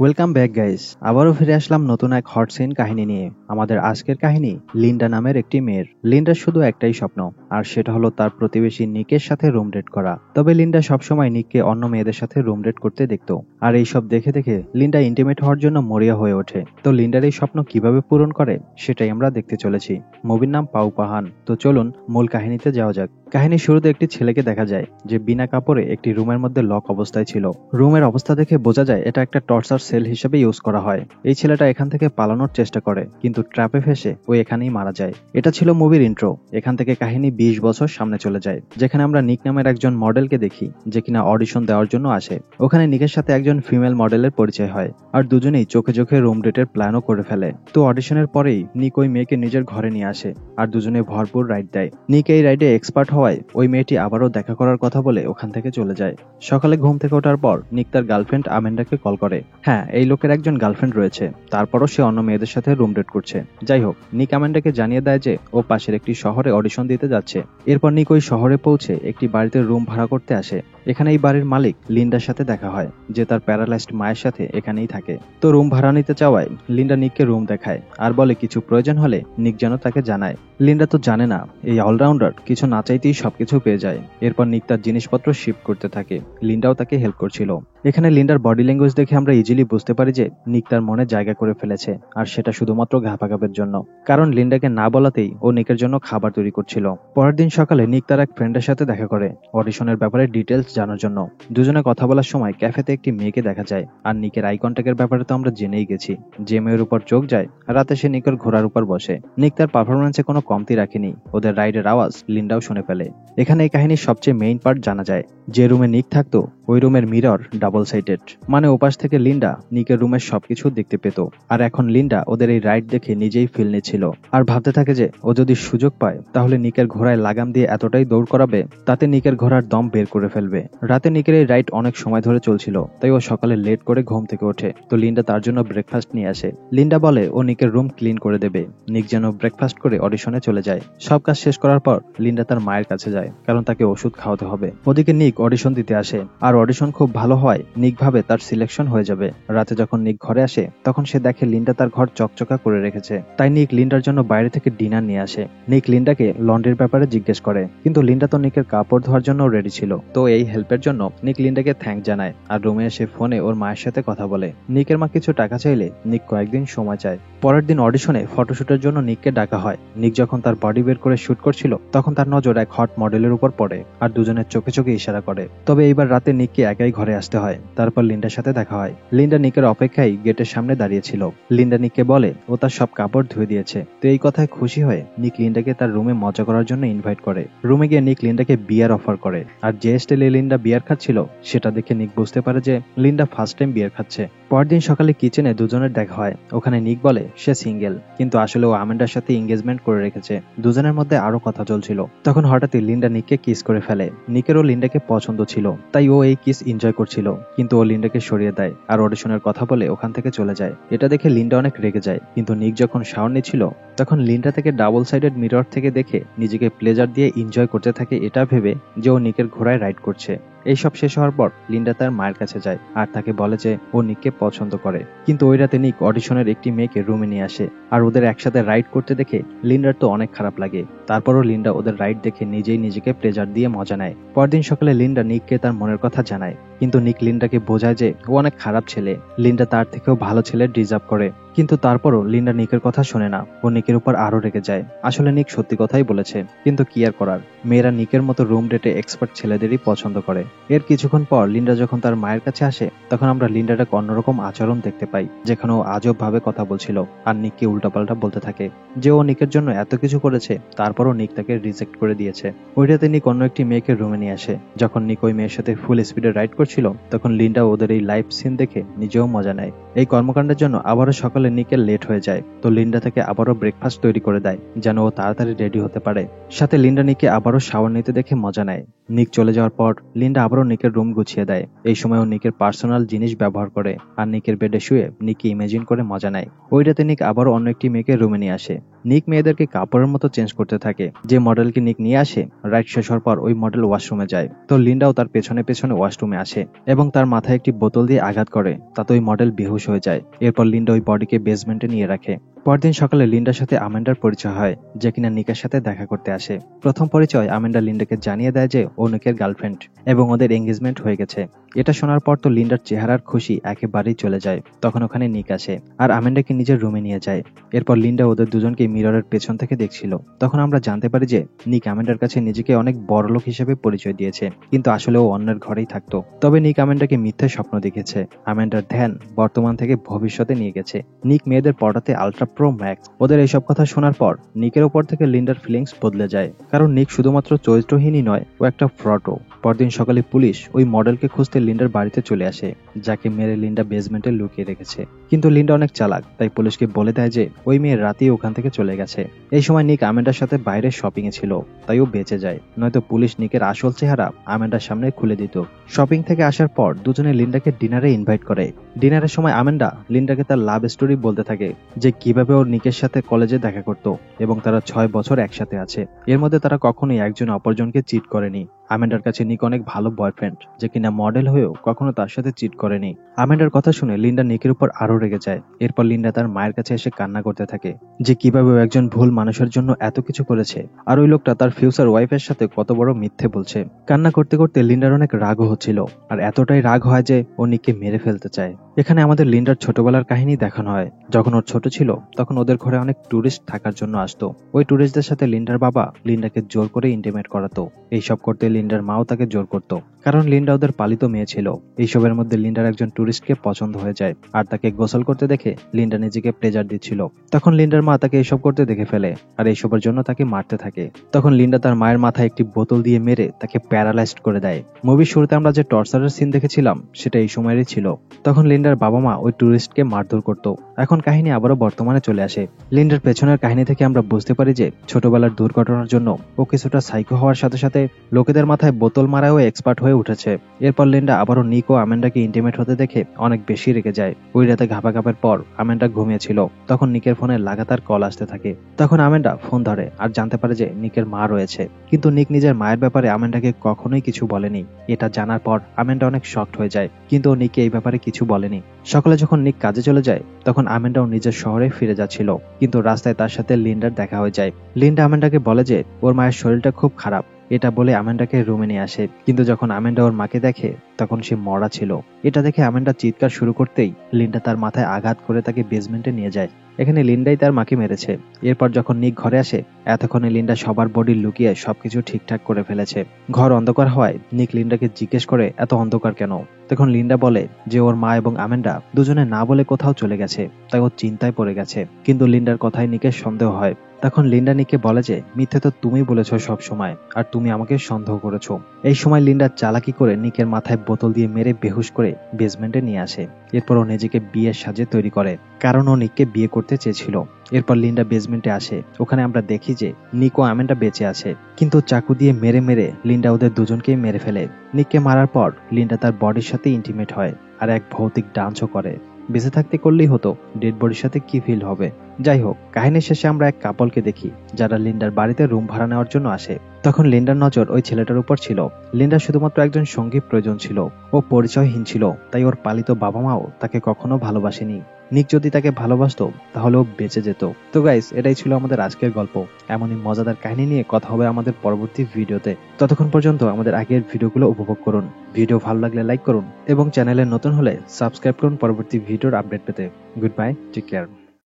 Welcome back guys. আবারও ফিরে আসলাম নতুন এক হট সিন কাহিনী নিয়ে। আমাদের আজকের কাহিনী লিন্ডা নামের একটি মেয়ের। লিন্ডার শুধু একটাই স্বপ্ন, আর সেটা হলো তার প্রতিবেশী নিকের সাথে রুম ডেট করা। তবে লিন্ডা সবসময় নিককে অন্য মেয়েদের সাথে রুম ডেট করতে দেখতো, আর এইসব দেখে দেখে লিন্ডা ইন্টিমেট হওয়ার জন্য মরিয়া হয়ে ওঠে। তো লিন্ডার এই স্বপ্ন কিভাবে পূরণ করে সেটাই আমরা দেখতে চলেছি। মুভির নাম পাউ পাহান। তো চলুন মূল কাহিনীতে যাওয়া যাক। কাহিনীর শুরুতে একটি ছেলেকে দেখা যায় যে বিনা কাপড়ে একটি রুমের মধ্যে লক অবস্থায় ছিল। রুমের অবস্থা দেখে বোঝা যায় এটা একটা টর্চার সেল হিসেবে ইউজ করা হয়। এই ছেলেটা এখান থেকে পালানোর চেষ্টা করে, কিন্তু ট্র্যাপে ফেসে ও এখানেই মারা যায়। এটা ছিল মুভির ইন্ট্রো। এখান থেকে কাহিনী 20 বছর সামনে চলে যায়, যেখানে আমরা নিক নামের একজন মডেলকে দেখি যে কিনা অডিশন দেওয়ার জন্য আসে। ওখানে নিকের সাথে একজন ফিমেল মডেলের পরিচয় হয়, আর দুজনেই চোখে চোখে রুম ডেটের প্ল্যানও করে ফেলে। তো অডিশনের পরেই নিক ওই মেয়েকে নিজের ঘরে নিয়ে আসে, আর দুজনে ভরপুর রাইড দেয়। নিক এই রাইডে এক্সপার্ট হওয়ায় ওই মেয়েটি আবারও দেখা করার কথা বলে ওখান থেকে চলে যায়। সকালে ঘুম থেকে ওঠার পর নিক তার গার্লফ্রেন্ড আমেন্ডাকে কল করে। হ্যাঁ, এই লোকের একজন গার্লফ্রেন্ড রয়েছে, তারপরও সে অন্য মেয়েদের সাথে রুম ডেট করছে। যাই হোক, নিক আমেন্ডাকে জানিয়ে দেয় যে ও পাশের একটি শহরে অডিশন দিতে যাচ্ছে। এরপর নিক ওই শহরে পৌঁছে একটি বাড়িতে রুম ভাড়া করতে আসে। এখানে এই বাড়ির মালিক লিন্ডার সাথে দেখা হয়, যে তার প্যারালাইজড মায়ের সাথে এখানেই থাকে। তো রুম ভাড়া নিতে চাওয়ায় লিন্ডা নিককে রুম দেখায়, আর বলে কিছু প্রয়োজন হলে নিক যেন তাকে জানায়। লিন্ডা তো জানে না এই অলরাউন্ডার কিছু না চাইতেই সবকিছু পেয়ে যায়। এরপর নিক তার জিনিসপত্র শিফট করতে থাকে। লিন্ডাও তাকে হেল্প করছিল। এখানে লিন্ডার বডি ল্যাঙ্গুয়েজ দেখে আমরা ইজিলি বুঝতে পারি যে নিক তার মনে জায়গা করে ফেলেছে, আর সেটা শুধুমাত্র ঘাপাঘাপের জন্য। কারণ লিন্ডাকে না বলাতেই ও নিকের জন্য খাবার তৈরি করছিল। পরের দিন সকালে নিক তার এক ফ্রেন্ডের সাথে দেখা করে অডিশনের ব্যাপারে ডিটেলস জানার জন্য। দুজনে কথা বলার সময় ক্যাফেতে একটি মেয়েকে দেখা যায়, আর নিকের আই কন্ট্যাক্টের ব্যাপারে তো আমরা জেনেই গেছি। যে মেয়ের উপর চোখ যায়, রাতে সে নিকের ঘোড়ার উপর বসে। নিক তার পারফরমেন্সে কোনো কমতি রাখেনি। ওদের রাইডের আওয়াজ লিন্ডাও শুনে ফেলে। এখানে এই কাহিনীর সবচেয়ে মেইন পার্ট জানা যায়। যে রুমে নিক থাকতো ওই রুমের মিরর ডাবল সাইডেড, মানে ওপাশ থেকে লিন্ডা নিকের রুমের সবকিছু দেখতে পেত। আর এখন লিন্ডা ওদের এই রাইড দেখে নিজেই ফিল নিচ্ছিল, আর ভাবতে থাকে যে ও যদি সুযোগ পায় তাহলে নিকের ঘোড়ায় লাগাম দিয়ে এতটাই দৌড় করাবে তাতে নিকের ঘোড়ার দম বের করে ফেলবে। রাতে নিকের এই রাইড অনেক সময় ধরে চলছিল, তাই ও সকালে লেট করে ঘুম থেকে ওঠে। তো লিন্ডা তার জন্য ব্রেকফাস্ট নিয়ে আসে। লিন্ডা বলে ও নিকের রুম ক্লিন করে দেবে। নিক যেন ব্রেকফাস্ট করে অডিশনে চলে যায়। সব কাজ শেষ করার পর লিন্ডা তার মায়ের কাছে যায়, কারণ তাকে ওষুধ খাওয়াতে হবে। ওদিকে নিক অডিশন দিতে আসে, আর অডিশন খুব ভালো হয় নিক ভাবে তার সিলেকশন হয়ে যাবে। রাতে যখন নিক ঘরে আসে তখন সে দেখে লিন্ডা তার ঘর চকচকা করে রেখেছে। তাই নিক লিন্ডার জন্য বাইরে থেকে ডিনার নিয়ে আসে। নিক লিন্ডাকে লন্ড্রির ব্যাপারে জিজ্ঞেস করে, কিন্তু লিন্ডা তো নিকের কাপড় ধোয়ার জন্য রেডি ছিল। তো এই হেল্পের জন্য নিক লিন্ডাকে থ্যাঙ্ক জানায়, আর রুমে এসে ফোনে ওর মায়ের সাথে কথা বলে। নিকের মা কিছু টাকা চাইলে নিক কয়েকদিন সময় চায়। পরের দিন অডিশনে ফটোশুটের জন্য নিককে ডাকা হয়। নিক যখন তার বডি বের করে শুট করছিল তখন তার নজর এক হট মডেলের উপর পড়ে, আর দুজনের চোখে চোখে ইশারা করে। তবে এইবার রাতে নিককে একাই ঘরে আসতে হয়। তারপর লিন্ডার সাথে দেখা হয়। লিন্ডা নিকের অপেক্ষায় গেটের সামনে দাঁড়িয়েছিল। লিন্ডা নিককে বলে ও তার সব কাপড় ধুয়ে দিয়েছে। তো এই কথায় খুশি হয়ে নিক লিন্ডাকে তার রুমে মজা করার জন্য ইনভাইট করে। রুমে গিয়ে নিক লিন্ডাকে বিয়ার অফার করে, আর যে স্টাইলে লিন্ডা বিয়ার খাচ্ছিল সেটা দেখে নিক বুঝতে পারে যে লিন্ডা ফার্স্ট টাইম বিয়ার খাচ্ছে। পরের দিন সকালে কিচেনে দুজনের দেখা হয়। ওখানে নিক বলে সে সিঙ্গেল, কিন্তু আসলে ও আমেন্ডার সাথে এঙ্গেজমেন্ট করে রেখেছে। দুজনের মধ্যে আরো কথা চলছিল। তখন হঠাৎই লিন্ডা নিককে কিস করে ফেলে। নিকেরও লিন্ডাকে পছন্দ ছিল, তাই ও এই কিস এনজয় করছিল, কিন্তু ও লিন্ডাকে সরিয়ে দেয় আর অডিশনের কথা বলে ওখান থেকে চলে যায়। এটা দেখে লিন্ডা অনেক রেগে যায়, কিন্তু নিক যখন শাওয়ার নিচ্ছিল তখন লিন্ডা থেকে ডাবল সাইডেড মিরর থেকে দেখে নিজেকে প্লেজার দিয়ে এনজয় করতে থাকে, এটা ভেবে যে ও নিকের ঘোড়ায় রাইড করছে। এইসব শেষ হওয়ার পর লিন্ডা তার মায়ের কাছে যায়, আর তাকে বলে যে ও নিককে পছন্দ করে। কিন্তু ওই রাতে নিক অডিশনের একটি মেয়েকে রুমে নিয়ে আসে, আর ওদের একসাথে রাইড করতে দেখে লিন্ডার তো অনেক খারাপ লাগে। তারপরও লিন্ডা ওদের রাইড দেখে নিজেই নিজেকে প্লেজার দিয়ে মজা নেয়। পরদিন সকালে লিন্ডা নিককে তার মনের কথা জানায়, কিন্তু নিক লিন্ডাকে বোঝায় যে ও অনেক খারাপ ছেলে, লিন্ডা তার থেকেও ভালো ছেলে ডিজার্ভ করে। কিন্তু তারপরও লিন্ডা নিকের কথা শোনে না। ও নিকের উপর আরো রেগে যায়। আসলে নিক সত্যি কথাই বলেছে, কিন্তু কি আর করার, মেয়েরা নিকের মতো রুম ডেটে এক্সপার্ট ছেলেদেরই পছন্দ করে। এর কিছুক্ষণ পর লিন্ডা যখন তার মায়ের কাছে আসে তখন আমরা লিন্ডার এক অন্যরকম আচরণ দেখতে পাই, যেখানে ও আজব ভাবে কথা বলছিল আর নিককে উল্টাপাল্টা বলতে থাকে যে ও নিকের জন্য এত কিছু করেছে, তারপরও নিক তাকে রিজেক্ট করে দিয়েছে। ওই রাতে নিক অন্য একটি মেয়েকে রুমে নিয়ে আসে। যখন নিক ওই মেয়ের সাথে ফুল স্পিডে রাইড করছিল তখন লিন্ডা ওদের এই লাইভ সিন দেখে নিজেও মজা নেয়। এই কর্মকাণ্ডের জন্য আবারও সকালে সকালে নিকের লেট হয়ে যায়, তো লিন্ডা থেকে আবারও ব্রেকফাস্ট তৈরি করে দেয় যেন ও তাড়াতাড়ি রেডি হতে পারে। সাথে লিন্ডা নিকে আবারও শাওয়ার নিতে দেখে মজা নেয়। নিক চলে যাওয়ার পর লিন্ডা আবারও নিকের রুম গুছিয়ে দেয়। এই সময় ও নিকের পার্সোনাল জিনিস ব্যবহার করে আর নিকের বেডে শুয়ে নিককে ইমেজিন করে মজা নেয়। ওই রাতে নিক আবারও অন্য একটি মেয়েকে রুমে নিয়ে আসে। নিক মেয়েদেরকে কাপড়ের মতো চেঞ্জ করতে থাকে। যে মডেলকে নিক নিয়ে আসে রাইড শেষ হওয়ার পর ওই মডেল ওয়াশরুমে যায়, তো লিন্ডাও তার পেছনে পেছনে ওয়াশরুমে আসে এবং তার মাথায় একটি বোতল দিয়ে আঘাত করে, তাতে ওই মডেল বেহুশ হয়ে যায়। এরপর লিন্ডা ওই বডিকে বেসমেন্টে নিয়ে রাখে। পরদিন সকালে লিন্ডার সাথে আমেন্ডার পরিচয় হয়, যে কিনা নিকের সাথে দেখা করতে আসে। প্রথম পরিচয় আমেন্ডা লিন্ডাকে জানিয়ে দেয় যে ও নিকের গার্লফ্রেন্ড এবং ওদের এঙ্গেজমেন্ট হয়ে গেছে। এটা শোনার পর তো লিন্ডার চেহারার খুশি একেবারেই চলে যায়। তখন ওখানে নিক আসে আর আমেন্ডাকে নিজের রুমে নিয়ে যায়। এরপর লিন্ডা ওদের দুজনকে মিররের পেছন থেকে দেখছিল। তখন আমরা জানতে পারি যে নিক আমেন্ডার কাছে নিজেকে অনেক বড়লোক হিসেবে পরিচয় দিয়েছে, কিন্তু আসলে ও অন্যের ঘরেই থাকতো। তবে নিক আমেন্ডাকে মিথ্যে স্বপ্ন দেখেছে। আমেন্ডার ধ্যান বর্তমান থেকে ভবিষ্যতে নিয়ে গেছে। নিক মেয়েদের পড়াতে আলট্রা প্রো ম্যাক্স। ওদের এইসব কথা শোনার পর নিকের ওপর থেকে লিন্ডার ফিলিংস বদলে যায়, কারণ নিক শুধুমাত্র চরিত্রহীনই নয়, ও একটা ফ্রডও। পরদিন সকালে পুলিশ ওই মডেলকে খুঁজতে লিন্ডার বাড়িতে চলে আসে, যাকে মেরে লিন্ডা বেসমেন্টে লুকিয়ে রেখেছে। কিন্তু লিন্ডা অনেক চালাক, তাই পুলিশকে বলে দেয় যে ওই মেয়ে রাতেই ওখান থেকে চলে গেছে। এই সময় নিক আমেন্ডার সাথে বাইরে শপিং এ ছিল, তাই ও বেঁচে যায়, নয়তো পুলিশ নিকের আসল চেহারা আমেন্ডার সামনে খুলে দিত। শপিং থেকে আসার পর দুজনে লিন্ডাকে ডিনারে ইনভাইট করে। ডিনারের সময় আমেন্ডা লিন্ডাকে তার লাভ স্টোরি বলতে থাকে, যে কিভাবে ওর নিকের সাথে কলেজে দেখা করত এবং তারা 6 বছর একসাথে আছে। এর মধ্যে তারা কখনোই একজন অপরজনকে চিট করেনি। আমেন্ডার কাছে নিক অনেক ভালো বয়ফ্রেন্ড, যে কিনা মডেল হয়েও কখনো তার সাথে চিট করেনি। আমেন্ডার কথা শুনে লিন্ডা নিকের উপর আরো রেগে যায়। এরপর লিন্ডা তার মায়ের কাছে এসে কান্না করতে থাকে, যে কিভাবে ও একজন ভুল মানুষের জন্য এত কিছু করেছে, আর ওই লোকটা তার ফিউচার ওয়াইফের সাথে কত বড় মিথ্যে বলছে। কান্না করতে করতে লিন্ডার অনেক রাগও হচ্ছিল, আর এতটাই রাগ হয় যে ও নিককে মেরে ফেলতে চায়। এখানে আমাদের লিন্ডার ছোটবেলার কাহিনী দেখানো হয়। যখন ওর ছোট ছিল তখন ওদের ঘরে অনেক টুরিস্ট থাকার জন্য আসতো। ওই টুরিস্টদের সাথে লিন্ডার বাবা লিন্ডাকে জোর করে ইন্টিমেট করাতো। এইসব করতে লিন্ডার মাও তাকে জোর করতো, কারণ লিন্ডা ওদের পালিত মেয়ে ছিল। এইসবের মধ্যে লিন্ডার একজন টুরিস্টকে পছন্দ হয়ে যায়, আর তাকে গোসল করতে দেখে লিন্ডা নিজেকে প্লেজার দিচ্ছিল। তখন লিন্ডার মা তাকে এইসব করতে দেখে ফেলে আর এইসবের জন্য তাকে মারতে থাকে। তখন লিন্ডা তার মায়ের মাথায় একটি বোতল দিয়ে মেরে তাকে প্যারালাইজড করে দেয়। মুভির শুরুতে আমরা যে টর্চারের সিন দেখেছিলাম সেটা এই সময়েরই ছিল। তখন লিন্ডার বাবা মা ওই টুরিস্টকে মারধর করতো। এখন কাহিনী আবারও বর্তমানে চলে আসে। লিন্ডার পেছনের কাহিনী থেকে আমরা বুঝতে পারি যে ছোটবেলার দুর্ঘটনার জন্য ও কিছুটা সাইকো হওয়ার সাথে সাথে লোকেদের মাথায় বোতল মারায়ও এক্সপার্ট হয়ে উঠেছে। এরপর লিন্ডা আবারও নিক ও আমেন্ডাকে ইন্টিমেট হতে দেখে অনেক বেশি রেগে যায়। ওই রাতে ঘাপাঘাপের পর আমেন্ডা ঘুমিয়েছিল। তখন নিকের ফোনে লাগাতার কল আসতে থাকে। তখন আমেন্ডা ফোন ধরে আর জানতে পারে যে নিকের মা রয়েছে, কিন্তু নিক নিজের মায়ের ব্যাপারে আমেন্ডাকে কখনোই কিছু বলেনি। এটা জানার পর আমেন্ডা অনেক শকড হয়ে যায়, কিন্তু ও নিককে এই ব্যাপারে কিছু বলেনি। সকালে যখন নিক কাজে চলে যায় তখন আমেন্ডাও নিজের শহরে ফিরে যাচ্ছিল, কিন্তু রাস্তায় তার সাথে লিন্ডার দেখা হয়ে যায়। লিন্ডা আমেন্ডাকে বলে যে ওর মায়ের শরীরটা খুব খারাপ। এটা বলে আমেন্ডাকে রুমে নিয়ে আসে, কিন্তু যখন আমেন্ডা ওর মাকে দেখে তখন সে মরা ছিল। এটা দেখে আমেন্ডা চিৎকার শুরু করতেই লিন্ডা তার মাথায় আঘাত করে তাকে বেসমেন্টে নিয়ে যায়। এখানে লিন্ডাই তার মাকে মেরেছে। এরপর যখন নিক ঘরে আসে এতক্ষণে লিন্ডা সবার বডি লুকিয়ে সবকিছু ঠিকঠাক করে ফেলেছে। ঘর অন্ধকার হওয়ায় নিক লিন্ডাকে জিজ্ঞেস করে এত অন্ধকার কেন। তখন লিন্ডা বলে যে ওর মা এবং আমেন্ডা দুজনে না বলে কোথাও চলে গেছে, তাই ও চিন্তায় পড়ে গেছে। কিন্তু লিন্ডার কথায় নিকের সন্দেহ হয়। তখন লিন্ডা নিককে বলে যে মিথ্যে তো তুমি বলেছো সব সময়, আর তুমি আমাকে সন্দেহ করেছো। এই সময় লিন্ডা চালাকি করে নিকের মাথায় বোতল দিয়ে মেরে বেহুশ করে বেসমেন্টে নিয়ে আসে। এরপর ও নিজেকে বিয়ের সাজে তৈরি করে, কারণ ও নিককে বিয়ে করতে চেয়েছিল। এরপর লিন্ডা বেসমেন্টে আসে। ওখানে আমরা দেখি যে নিক ও আমেন্ডা বেঁচে আছে, কিন্তু চাকু দিয়ে মেরে মেরে লিন্ডা ওদের দুজনকেই মেরে ফেলে। নিককে মারার পর লিন্ডা তার বডির সাথে ইন্টিমেট হয় আর এক ভৌতিক ডান্সও করে। বেঁচে থাকতে করলেই হতো, ডেড বডির সাথে কি ফিল হবে। যাই হোক, কাহিনীর শেষে আমরা এক কাপলকে দেখি যারা লিন্ডার বাড়িতে রুম ভাড়া নেওয়ার জন্য আসে। তখন লিন্ডার নজর ওই ছেলেটার উপর ছিল। লিন্ডার শুধুমাত্র একজন সঙ্গী প্রয়োজন ছিল। ও পরিচয়হীন ছিল, তাই ওর পালিত বাবা মাও তাকে কখনো ভালোবাসেনি। নিক যদি তাকে ভালোবাসতো তাহলে ও বেঁচে যেত। তো গাইস, এটাই ছিল আমাদের আজকের গল্প। এমনই মজাদার কাহিনী নিয়ে কথা হবে আমাদের পরবর্তী ভিডিওতে। ততক্ষণ পর্যন্ত আমাদের আগের ভিডিওগুলো উপভোগ করুন। ভিডিও ভালো লাগলে লাইক করুন এবং চ্যানেলে নতুন হলে সাবস্ক্রাইব করুন পরবর্তী ভিডিওর আপডেট পেতে। Good bye, take care.